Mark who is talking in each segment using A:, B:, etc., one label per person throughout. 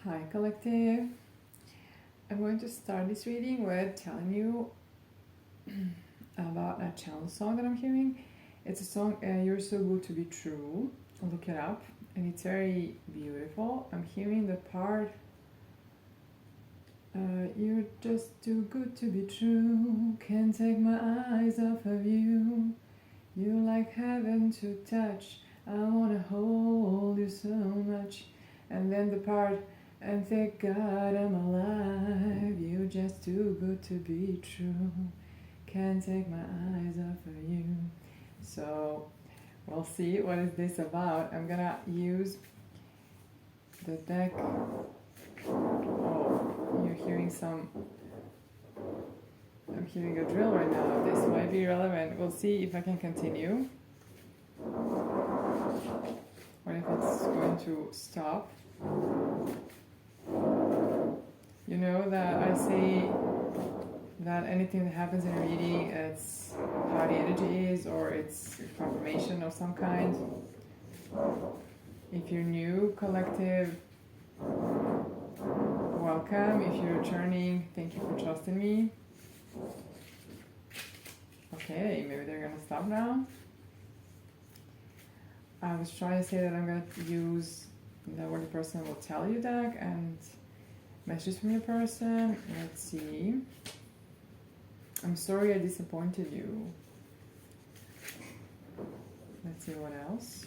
A: Hi, collective. I'm going to start this reading with telling you about a channel song that I'm hearing. It's a song, You're So Good to Be True. Look it up, and it's very beautiful. I'm hearing the part, You're just too good to be true. Can't take my eyes off of you. You're like heaven to touch. I wanna hold you so much. And then the part, and thank God I'm alive. You're just too good to be true. Can't take my eyes off of you. So we'll see what is this about. I'm gonna use the deck. Oh, you're hearing some. I'm hearing a drill right now. This might be relevant. We'll see if I can continue. Or if it's going to stop. You know that I say that anything that happens in a reading, it's how the energy is, or it's confirmation of some kind. If you're new, collective, welcome. If you're returning, thank you for trusting me. Okay, maybe they're gonna stop now. I was trying to say that I'm gonna use the word the person will tell you deck and messages from your person. Let's see. I'm sorry I disappointed you. Let's see what else.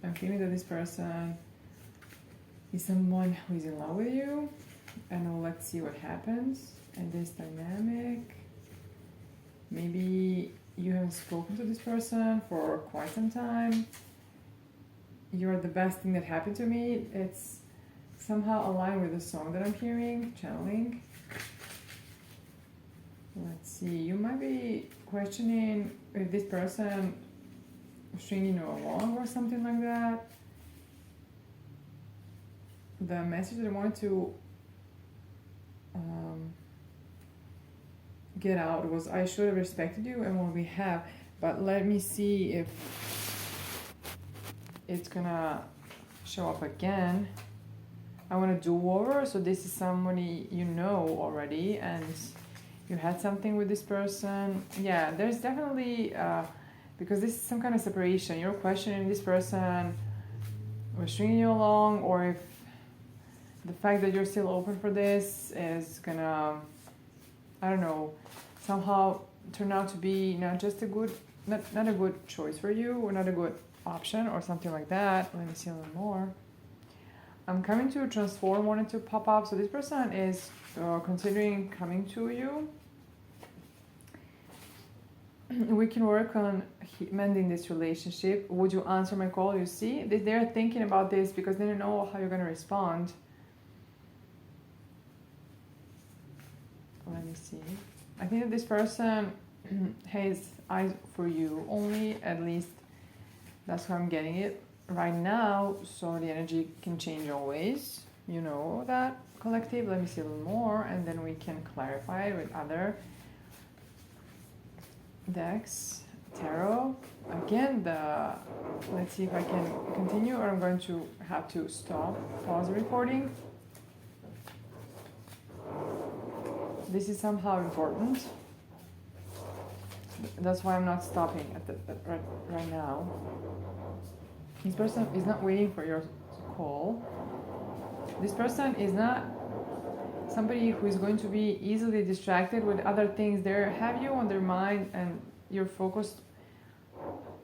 A: I'm feeling that this person is someone who is in love with you, and let's see what happens in this dynamic. Maybe you haven't spoken to this person for quite some time. You're the best thing that happened to me. It's somehow aligned with the song that I'm hearing, channeling. Let's see, you might be questioning if this person is stringing you along or something like that. The message that I want to get out was, I should have respected you, and what we have, but let me see if it's gonna show up again. I want to do over. So this is somebody you know already, and you had something with this person. Yeah, there's definitely because this is some kind of separation. You're questioning this person was stringing you along, or if the fact that you're still open for this is gonna, I don't know, somehow turn out to be not just a good, not a good choice for you, or not a good option, or something like that. Let me see a little more. I'm coming to transform, wanted to pop up. So this person is considering coming to you. We can work on mending this relationship. Would you answer my call? You see, they're thinking about this because they don't know how you're going to respond. Let me see. I think that this person has eyes for you only, at least that's how I'm getting it right now. So the energy can change always. You know that, collective. Let me see a little more, and then we can clarify with other decks. Tarot. Again, let's see if I can continue, or I'm going to have to pause the recording. This is somehow important. That's why I'm not stopping right now. This person is not waiting for your call. This person is not somebody who is going to be easily distracted with other things. They have you on their mind and you're focused.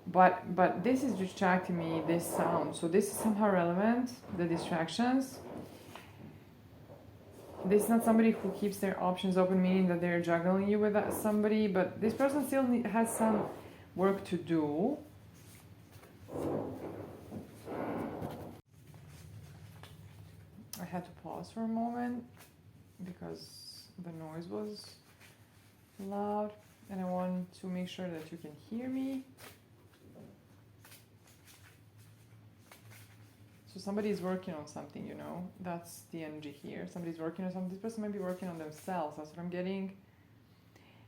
A: But this is distracting me, this sound. So this is somehow relevant, the distractions. This is not somebody who keeps their options open, meaning that they're juggling you with somebody, but this person still has some work to do. I had to pause for a moment because the noise was loud, and I want to make sure that you can hear me. So somebody is working on something, you know, that's the energy here. Somebody's working on something. This person might be working on themselves. That's what I'm getting.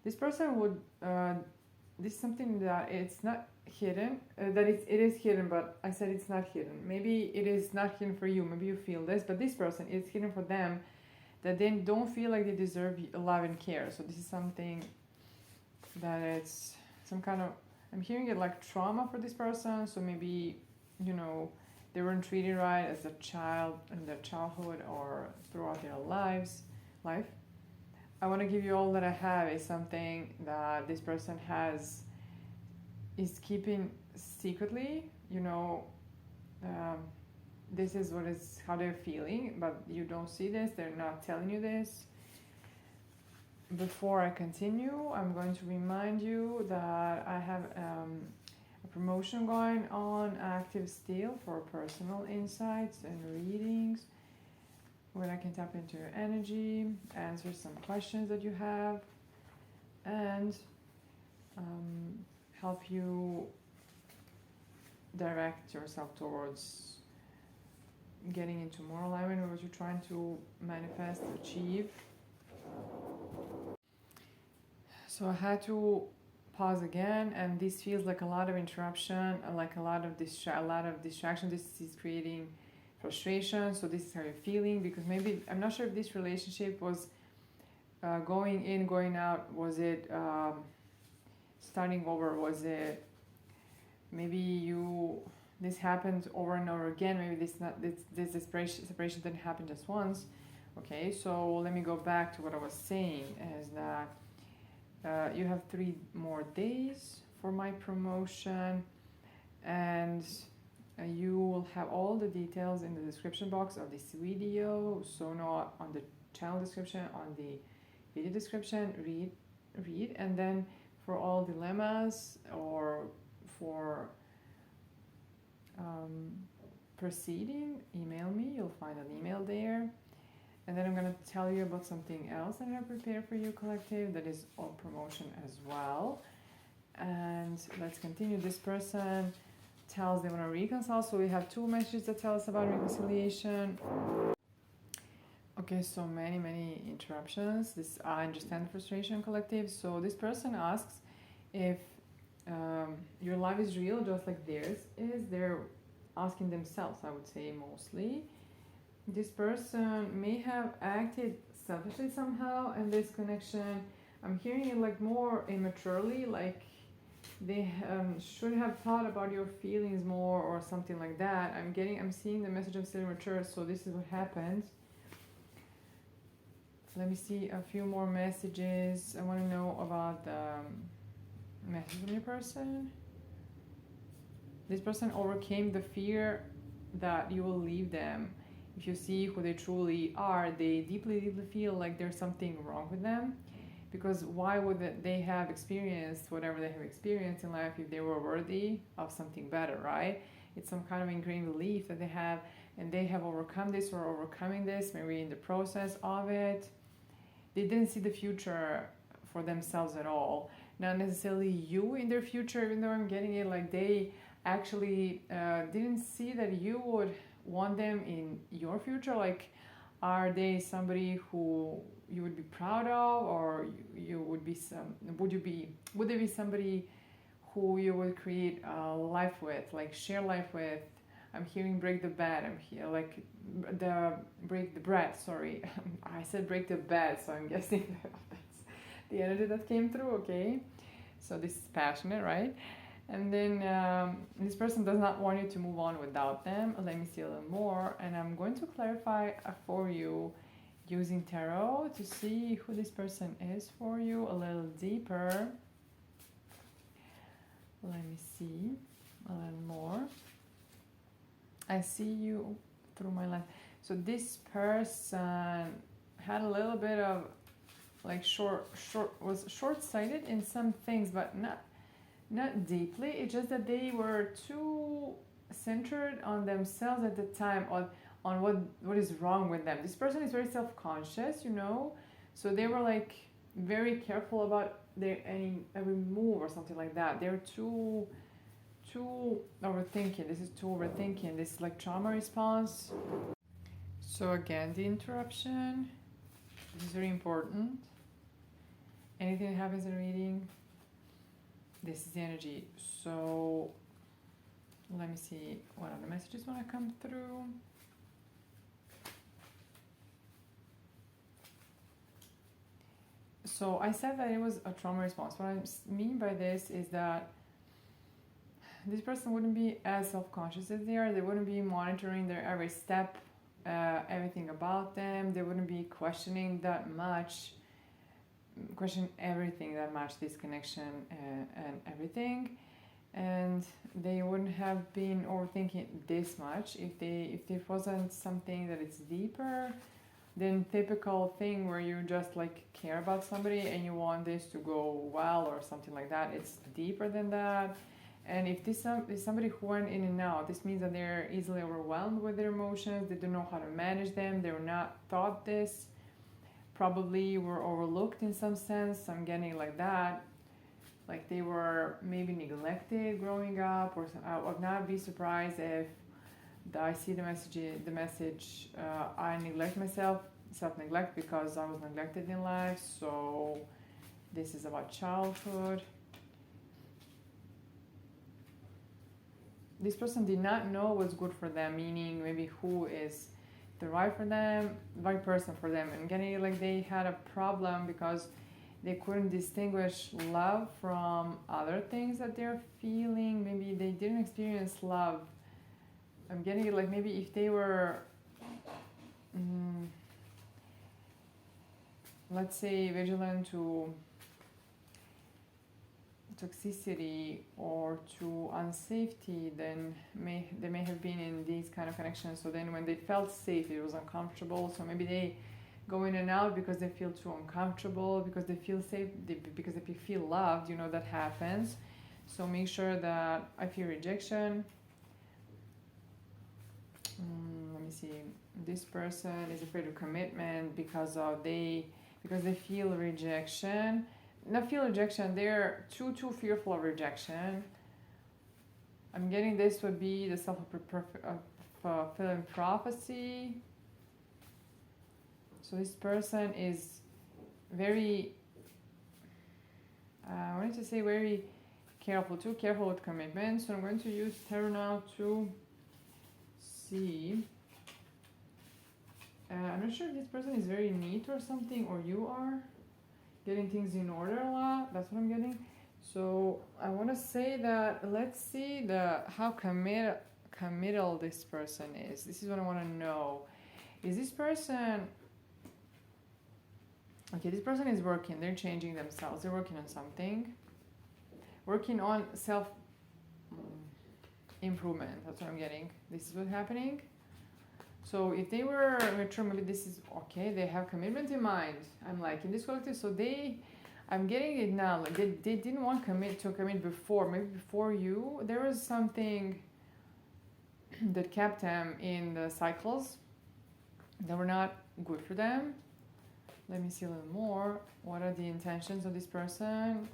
A: This person would this is something that it's not hidden, that it is hidden, but I said it's not hidden. Maybe it is not hidden for you, maybe you feel this, but this person, it's hidden for them, that they don't feel like they deserve love and care. So this is something that it's some kind of, I'm hearing it like trauma for this person. So maybe, you know, they weren't treated right as a child in their childhood or throughout their life. I want to give you all that I have is something that this person is keeping secretly, you know. This is how they're feeling, but you don't see this, they're not telling you this. Before I continue, I'm going to remind you that I have a promotion going on active still for personal insights and readings, where I can tap into your energy, answer some questions that you have, and help you direct yourself towards getting into more alignment with what you're trying to manifest, achieve. So I had to pause again, and this feels like a lot of interruption, like a lot of distraction. This is creating frustration. So this is how you're feeling, because maybe I'm not sure if this relationship was going in, going out. Was it starting over? Was it maybe this happened over and over again? Maybe this separation didn't happen just once. Okay, so let me go back to what I was saying, is that you have 3 more days for my promotion, and you will have all the details in the description box of this video. So not on the channel description, on the video description. Read, and then for all dilemmas or for proceeding, email me. You'll find an email there. And then I'm going to tell you about something else that I have prepared for you, collective, that is on promotion as well. And let's continue. This person tells they want to reconcile. So we have 2 messages that tell us about reconciliation. Okay, so many interruptions. I understand the frustration, collective. So this person asks if your life is real, just like theirs is. They're asking themselves, I would say, mostly. This person may have acted selfishly somehow in this connection. I'm hearing it like more immaturely, like they should have thought about your feelings more or something like that. I'm seeing the message of still immature, so this is what happened. Let me see a few more messages. I want to know about the message from your person. This person overcame the fear that you will leave them. If you see who they truly are, they deeply feel like there's something wrong with them. Because why would they have experienced whatever they have experienced in life if they were worthy of something better, right? It's some kind of ingrained belief that they have, and they have overcome this or overcoming this, maybe in the process of it. They didn't see the future for themselves at all. Not necessarily you in their future, even though I'm getting it, like they actually didn't see that you would want them in your future. Like, are they somebody who you would be proud of, or you would be would they be somebody who you would create a life with, like share life with? I'm hearing break the bed. I'm here like break the bread. Sorry, I said break the bed, so I'm guessing that's the energy that came through. Okay, so this is passionate, right? And then this person does not want you to move on without them. Let me see a little more. And I'm going to clarify for you using tarot to see who this person is for you a little deeper. Let me see a little more. I see you through my life. So this person had a little bit of like was short-sighted in some things, but not deeply. It's just that they were too centered on themselves at the time, on what is wrong with them. This person is very self-conscious, you know, so they were like very careful about every move or something like that. They're too overthinking. This is too overthinking. This is like trauma response. So again, the interruption. This is very important. Anything that happens in a reading, This is the energy. So let me see what other messages want to come through. So I said that it was a trauma response. What I mean by this is that this person wouldn't be as self-conscious as they are. They wouldn't be monitoring their every step, everything about them. They wouldn't be questioning everything that much, this connection and everything. And they wouldn't have been overthinking this much if there wasn't something that it's deeper than typical thing where you just like care about somebody and you want this to go well or something like that. It's deeper than that. And if this is somebody who went in and out, this means that they're easily overwhelmed with their emotions. They don't know how to manage them. They were not taught this. Probably were overlooked in some sense. I'm getting like that. Like they were maybe neglected growing up, or I would not be surprised if I see the message. I neglect myself, self-neglect, because I was neglected in life. So this is about childhood. This person did not know what's good for them, meaning maybe who is the right person for them. And getting like they had a problem because they couldn't distinguish love from other things that they're feeling. Maybe they didn't experience love. I'm getting it like maybe if they were, let's say, vigilant to toxicity or to unsafety, then they may have been in these kind of connections. So then when they felt safe, it was uncomfortable. So maybe they go in and out because they feel too uncomfortable, because they feel safe, because they feel loved. That happens. So make sure that I feel rejection. Let me see. This person is afraid of commitment because they feel rejection. Not feel rejection, they're too fearful of rejection. I'm getting this would be the self-fulfilling prophecy. So this person is very, I wanted to say very careful, too careful with commitment. So I'm going to use tarot now to see. I'm not sure if this person is very neat or something, or you are. Getting things in order a lot, that's what I'm getting. So I want to say that let's see how committal this person is. This is what I want to know. Is this person, okay, this person is working, they're changing themselves, they're working on something, working on self improvement. That's what I'm getting. This is what's happening. So if they were mature, maybe this is okay. They have commitment in mind. I'm like in this collective. So I'm getting it now. Like they didn't want to commit before. Maybe before you, there was something that kept them in the cycles that were not good for them. Let me see a little more. What are the intentions of this person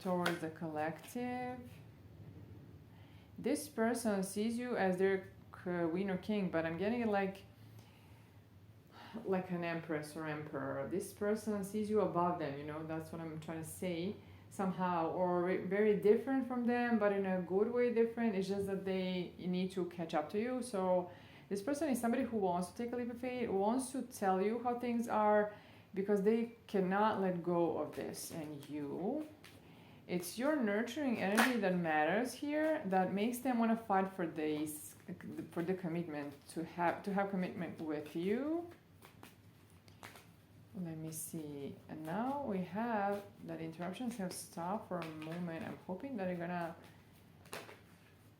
A: towards the collective? This person sees you as their queen or king, but I'm getting it like an empress or emperor. This person sees you above them, that's what I'm trying to say somehow, or very different from them, but in a good way different. It's just that they need to catch up to you. So this person is somebody who wants to take a leap of faith, wants to tell you how things are, because they cannot let go of this. And it's your nurturing energy that matters here, that makes them want to fight for the commitment, to have commitment with you. Let me see. And now we have that interruptions have stopped for a moment. I'm hoping that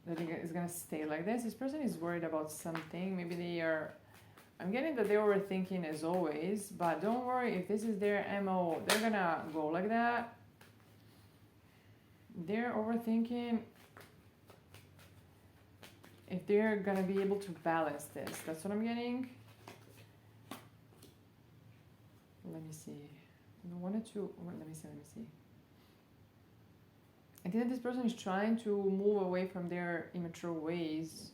A: it's gonna stay like this. This person is worried about something. Maybe I'm getting that they're overthinking as always, but don't worry, if this is their MO, they're gonna go like that. They're overthinking. If they're gonna be able to balance this, that's what I'm getting. Let me see. Let me see. I think that this person is trying to move away from their immature ways.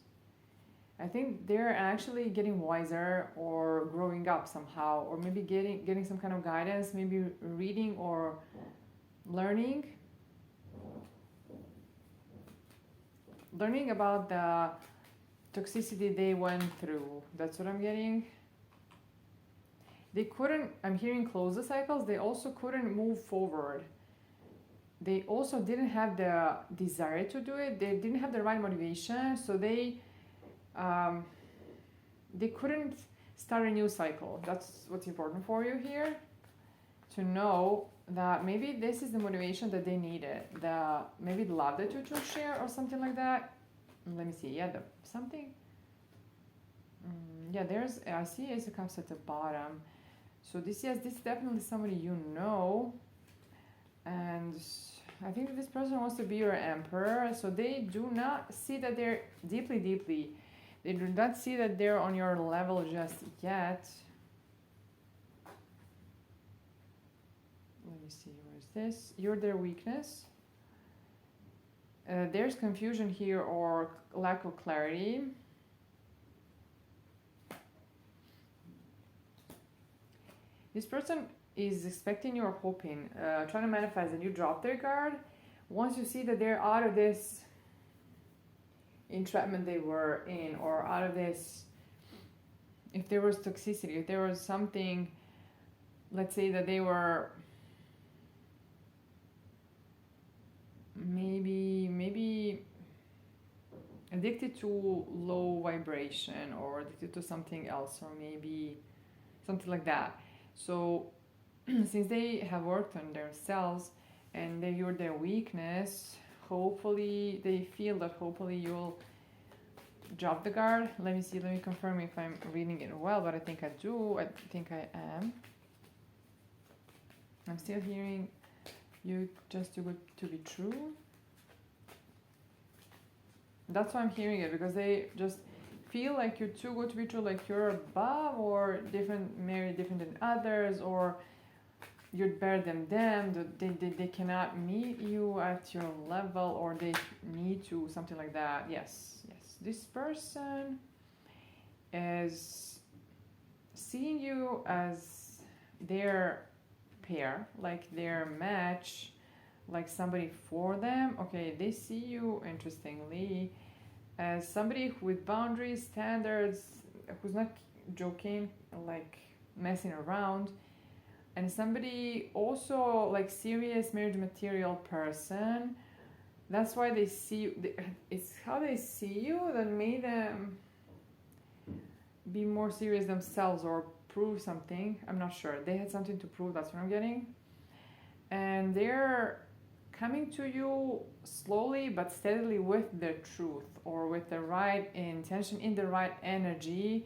A: I think they're actually getting wiser or growing up somehow, or maybe getting some kind of guidance, maybe reading or learning learning about the toxicity they went through. That's what I'm getting. They couldn't, I'm hearing close the cycles, they also couldn't move forward. They also didn't have the desire to do it. They didn't have the right motivation, so they couldn't start a new cycle. That's what's important for you here, to know that maybe this is the motivation that they needed. Maybe the love that you two share or something like that. Let me see. Yeah, something. Yeah, I see Ace of Cups at the bottom. So this is definitely somebody you know. And I think that this person wants to be your emperor. So they do not see that they're deeply. They do not see that they're on your level just yet. Let me see, where is this? You're their weakness. There's confusion here or lack of clarity. This person is expecting you or hoping, trying to manifest, and you drop their guard. Once you see that they're out of this entrapment they were in, or out of this, if there was toxicity, if there was something, let's say that they were maybe addicted to low vibration, or addicted to something else, or maybe something like that. So since they have worked on themselves and you're their weakness, hopefully they feel that hopefully you'll drop the guard. Let me confirm if I'm reading it well, but I think I do. I think I am. I'm still hearing you just too good to be true. That's why I'm hearing it, because they just feel like you're too good to be true, like you're above or different, maybe different than others, or you're better than them, they cannot meet you at your level, or they need to, something like that. Yes. This person is seeing you as their pair, like their match, like somebody for them. Okay, they see you, interestingly, as somebody with boundaries, standards, who's not joking, like messing around, and somebody also like serious marriage material person. That's why they see you. It's how they see you that made them be more serious themselves or prove something. I'm not sure. They had something to prove. That's what I'm getting. And they're coming to you slowly but steadily with the truth, or with the right intention, in the right energy,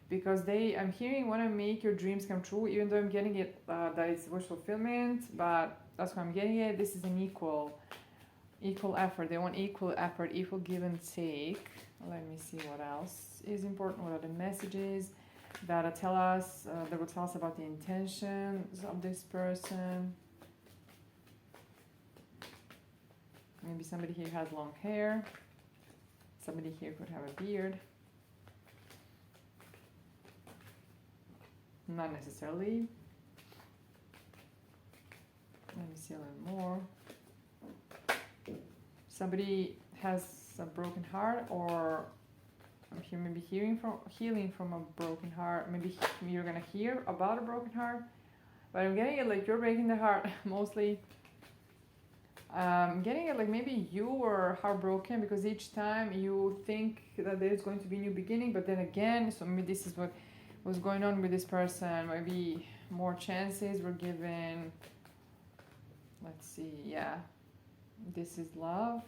A: because I'm hearing want to make your dreams come true, even though I'm getting it that it's wish fulfillment, but that's why I'm getting it. This is an equal effort. They want equal effort, equal give and take. Let me see what else is important. What are the messages that will tell us about the intentions of this person? Maybe somebody here has long hair. Somebody here could have a beard. Not necessarily. Let me see a little more. Somebody has a broken heart, or I'm here maybe healing from a broken heart. Maybe you're gonna hear about a broken heart, but I'm getting it like you're breaking the heart mostly. I'm getting it like maybe you were heartbroken, because each time you think that there's going to be a new beginning, but then again, so maybe this is what was going on with this person. Maybe more chances were given. Let's see, yeah. This is love.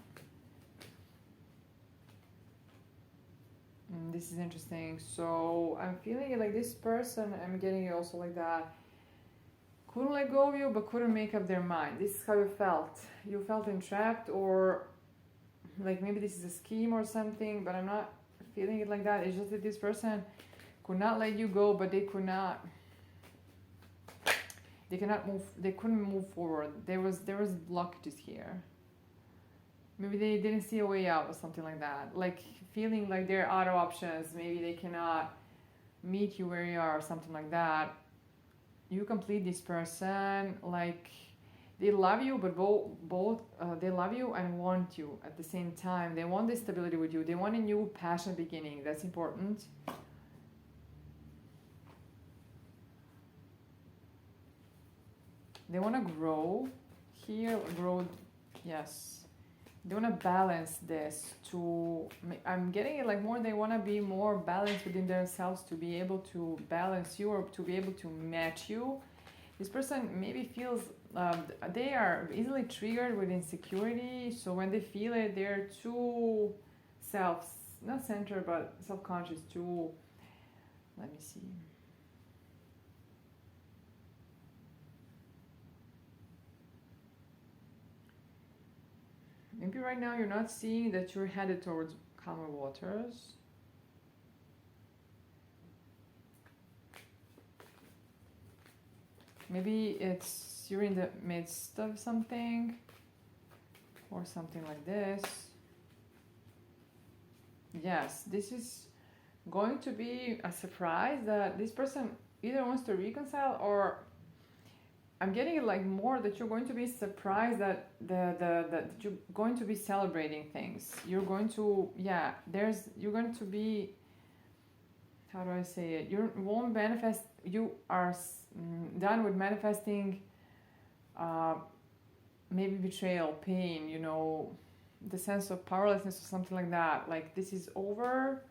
A: This is interesting. So I'm feeling it like this person, I'm getting it also like that, couldn't let go of you, but couldn't make up their mind. This is how you felt. You felt entrapped, or like maybe this is a scheme or something, but I'm not feeling it like that. It's just that this person could not let you go, but they couldn't move forward. There was blockages here. Maybe they didn't see a way out or something like that. Like feeling like they're out of options. Maybe they cannot meet you where you are or something like that. You complete this person, like They love you, but both they love you and want you at the same time. They want this stability with you. They want a new passion beginning. That's important. They want to grow here, grow, yes. They want to balance this to, I'm getting it like more, they want to be more balanced within themselves to be able to balance you or to be able to match you. This person maybe feels they are easily triggered with insecurity. So when they feel it, they're too not centered, but self-conscious, too, let me see. Maybe right now you're not seeing that you're headed towards calmer waters. Maybe it's you're in the midst of something or something like this. Yes, this is going to be a surprise that this person either wants to reconcile, or I'm getting it like more that you're going to be surprised that that you're going to be celebrating things. You're going to, yeah, you're going to be, how do I say it? You won't manifest, you are done with manifesting maybe betrayal, pain, you know, the sense of powerlessness or something like that. Like this is over.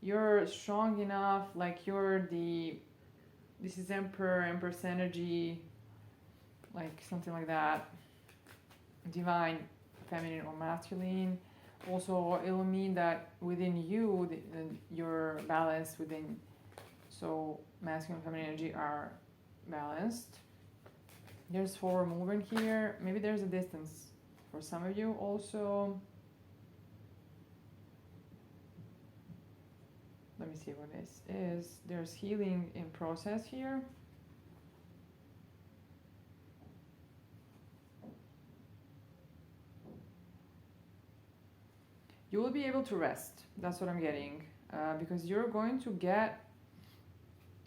A: You're strong enough, like this is Empress energy, like something like that. Divine, feminine or masculine. Also, it'll mean that within you, your balance within, so masculine and feminine energy are balanced. There's forward movement here. Maybe there's a distance for some of you also. Let me see what this is. There's healing in process here. You will be able to rest. That's what I'm getting. Because you're going to get,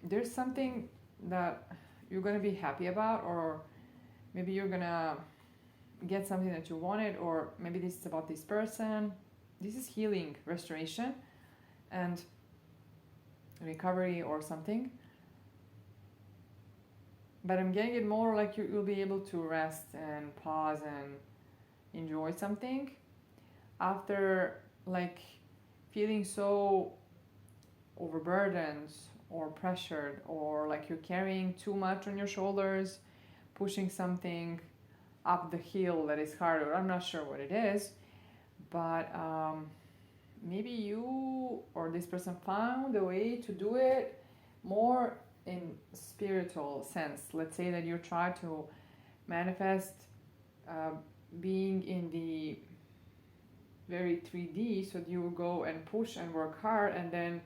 A: there's something that you're going to be happy about, or maybe you're going to get something that you wanted, or maybe this is about this person. This is healing, restoration, and recovery or something. But I'm getting it more like you'll be able to rest and pause and enjoy something after like feeling so overburdened or pressured, or like you're carrying too much on your shoulders, pushing something up the hill that is harder. I'm not sure what it is, but maybe you or this person found a way to do it more in spiritual sense. Let's say that you try to manifest being in the very 3D, so you go and push and work hard, and then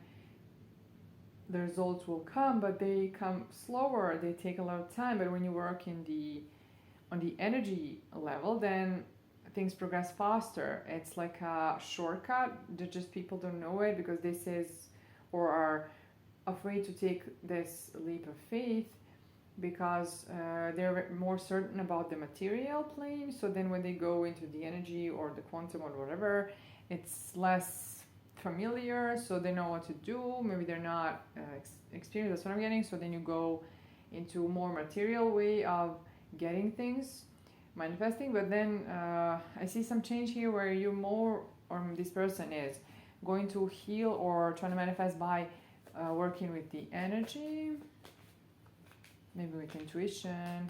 A: the results will come, but they come slower, they take a lot of time. But when you work on the energy level, then things progress faster. It's like a shortcut that just people don't know it because this is, or are afraid to take this leap of faith because they're more certain about the material plane. So then when they go into the energy or the quantum or whatever, it's less familiar, so they know what to do. Maybe they're not experienced. That's what I'm getting. So then you go into more material way of getting things, manifesting. But then I see some change here where you're more, or this person is going to heal or trying to manifest by working with the energy, maybe with intuition,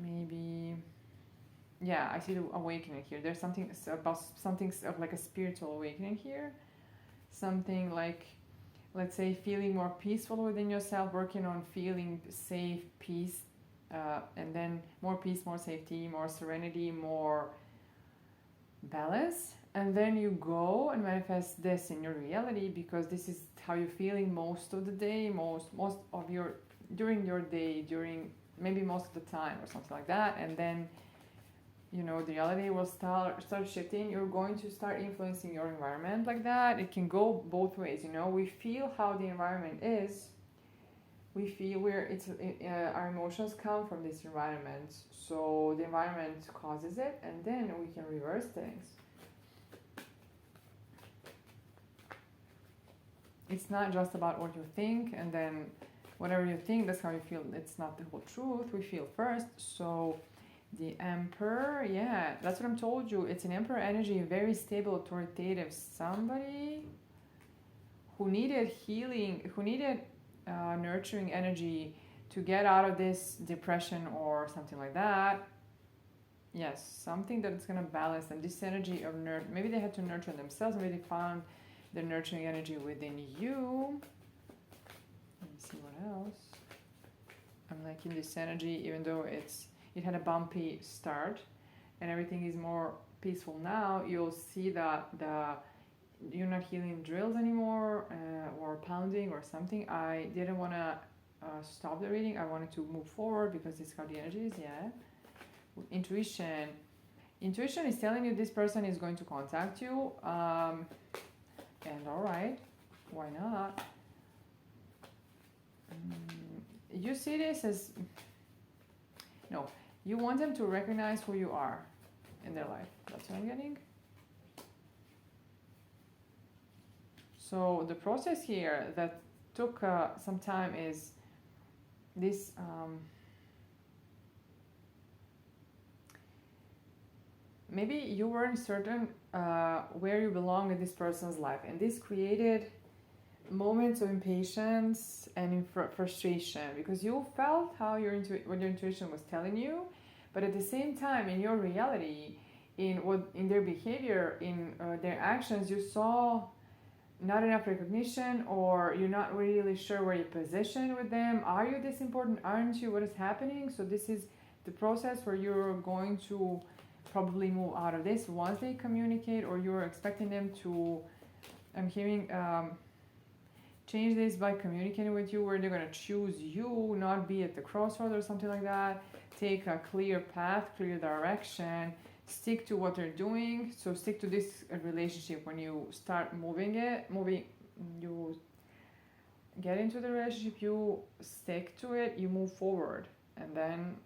A: maybe, yeah, I see the awakening here. There's something about something of like a spiritual awakening here, something like, let's say, feeling more peaceful within yourself, working on feeling safe, peace, and then more peace, more safety, more serenity, more balance. And then you go and manifest this in your reality, because this is how you're feeling most of the day, most of your, during your day, during maybe most of the time or something like that. And then, you know, the reality will start shifting. You're going to start influencing your environment like that. It can go both ways, you know. We feel how the environment is, we feel our emotions come from this environment, so the environment causes it, and then we can reverse things. It's not just about what you think, and then whatever you think, that's how you feel. It's not the whole truth. We feel first. So the Emperor, yeah, that's what I'm told you. It's an Emperor energy, very stable, authoritative, somebody who needed healing, who needed nurturing energy to get out of this depression or something like that. Yes, something that's going to balance them. This energy of maybe they had to nurture themselves, maybe they found the nurturing energy within you. Let me see what else. I'm liking this energy, even though it had a bumpy start and everything is more peaceful now. You'll see that you're not healing drills anymore or pounding or something. I didn't want to stop the reading. I wanted to move forward because this is how the energy is. Yeah. Intuition is telling you this person is going to contact you, and all right, why not? You see this as no, you want them to recognize who you are in their life. That's what I'm getting. So the process here that took some time is this maybe you weren't certain where you belong in this person's life, and this created moments of impatience and frustration because you felt how what your intuition was telling you, but at the same time in your reality, in their behavior, in their actions, you saw not enough recognition, or you're not really sure where you position with them. Are you this important? Aren't you? What is happening? So this is the process where you're going to probably move out of this once they communicate, or you're expecting them to, I'm hearing, change this by communicating with you, where they're going to choose you, not be at the crossroad or something like that. Take a clear path, clear direction, stick to what they're doing. So stick to this relationship. When you start moving, you get into the relationship, you stick to it, you move forward, and then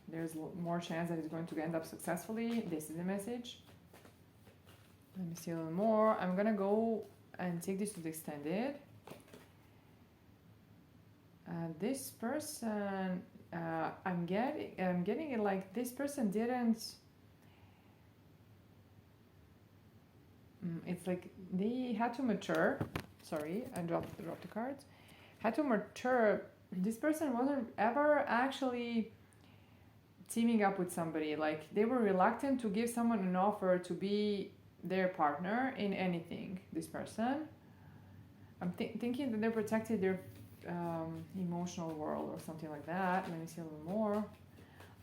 A: there's more chance that it's going to end up successfully. This is the message. Let me see a little more. I'm gonna go and take this to the extended. This person, I'm getting it like this person didn't. It's like they had to mature. Sorry, I dropped the cards. Had to mature. This person wasn't ever actually teaming up with somebody. Like they were reluctant to give someone an offer to be their partner in anything. This person, I'm thinking that they protected their emotional world or something like that. Let me see a little more.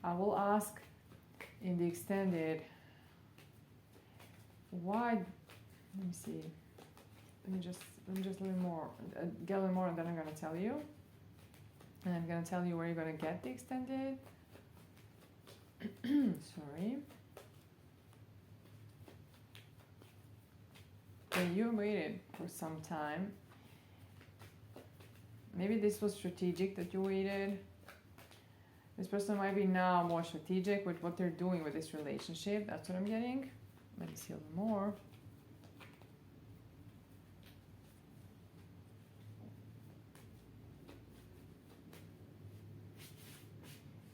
A: I will ask in the extended why. Let me see. Let me just a little more, get a little more, and then I'm gonna tell you. And I'm gonna tell you where you're gonna get the extended. Sorry. Okay, you waited for some time. Maybe this was strategic that you waited. This person might be now more strategic with what they're doing with this relationship. That's what I'm getting. Let me see a little more.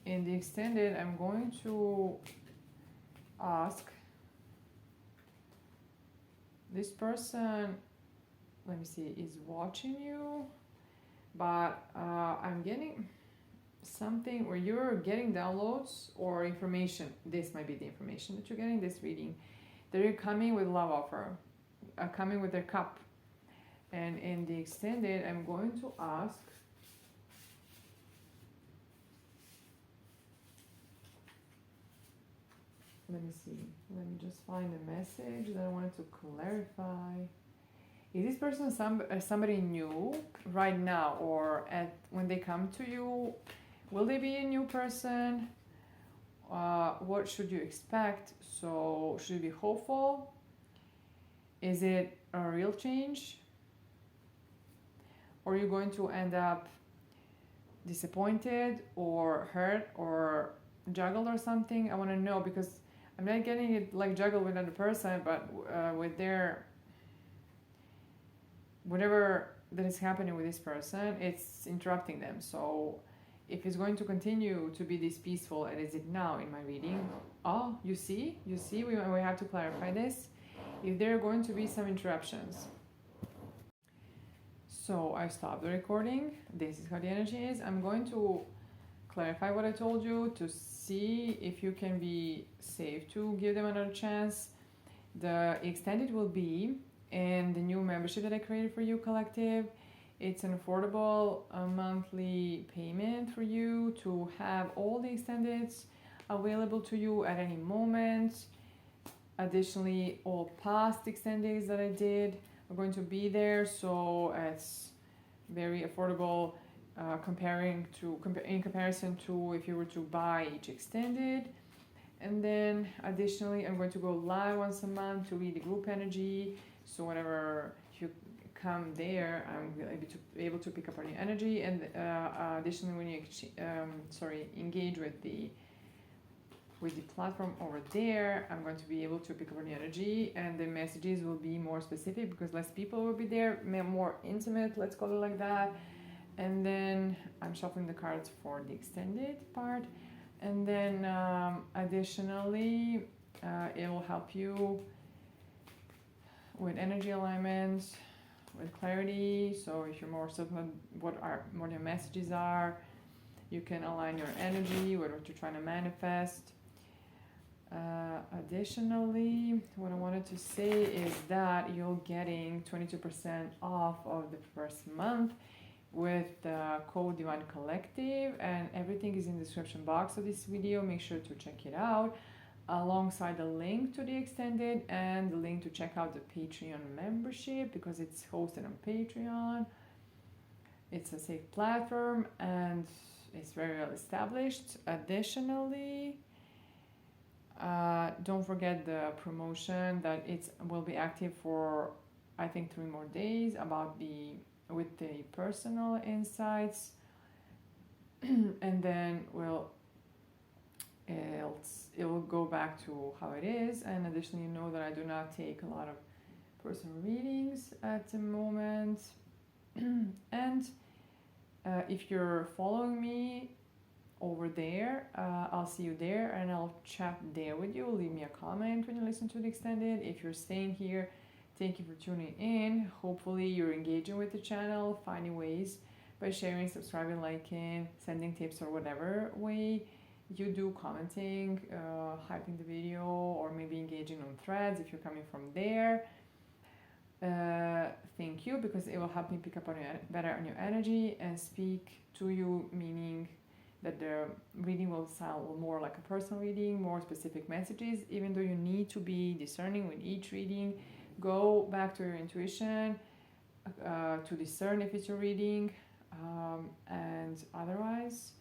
A: In the extended, I'm going to ask this person, let me see, is watching you, but I'm getting something where you're getting downloads or information. This might be the information that you're getting, this reading. They're coming with love offer, coming with their cup. And in the extended, I'm going to ask, let me see, let me just find a message that I wanted to clarify. Is this person somebody new right now, or when they come to you, will they be a new person? What should you expect? So should you be hopeful? Is it a real change? Or are you going to end up disappointed or hurt or juggled or something. I want to know, because I'm not getting it like juggled with another person, but with their whatever that is happening with this person, it's interrupting them. So if it's going to continue to be this peaceful as is it now in my reading, oh, you see, we have to clarify this. If there are going to be some interruptions. So I stopped the recording. This is how the energy is. I'm going to clarify what I told you to see if you can be safe to give them another chance. The extended will be in the new membership that I created for you, Collective. It's an affordable monthly payment for you to have all the extendeds available to you at any moment. Additionally, all past extendeds that I did are going to be there, so it's very affordable in comparison to if you were to buy each extended. And then additionally, I'm going to go live once a month to read the group energy. So whenever you come there, I'm able to pick up on your energy. And additionally, when you engage with the platform over there, I'm going to be able to pick up on your energy, and the messages will be more specific because less people will be there, more intimate, let's call it like that. And then I'm shuffling the cards for the extended part. And then additionally, it will help you with energy alignment, with clarity. So if you're more certain what your messages are, you can align your energy with what you're trying to manifest. Additionally, what I wanted to say is that you're getting 22% off of the first month with the code Divine Collective, and everything is in the description box of this video. Make sure to check it out, alongside the link to the extended and the link to check out the Patreon membership, because it's hosted on Patreon. It's a safe platform and it's very well established. Additionally, don't forget the promotion that will be active for I think 3 more days with the personal insights, and then it will go back to how it is. And additionally, you know that I do not take a lot of personal readings at the moment. And if you're following me over there, I'll see you there and I'll chat there with you. Leave me a comment when you listen to the extended. If you're staying here, thank you for tuning in. Hopefully you're engaging with the channel, finding ways by sharing, subscribing, liking, sending tips, or whatever way you do, commenting, hyping the video, or maybe engaging on threads if you're coming from there. Thank you, because it will help me pick up better on your energy and speak to you, meaning that the reading will sound more like a personal reading, more specific messages. Even though you need to be discerning with each reading, go back to your intuition to discern if it's your reading. And otherwise,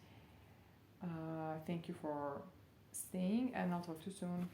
A: thank you for staying, and I'll talk to you soon.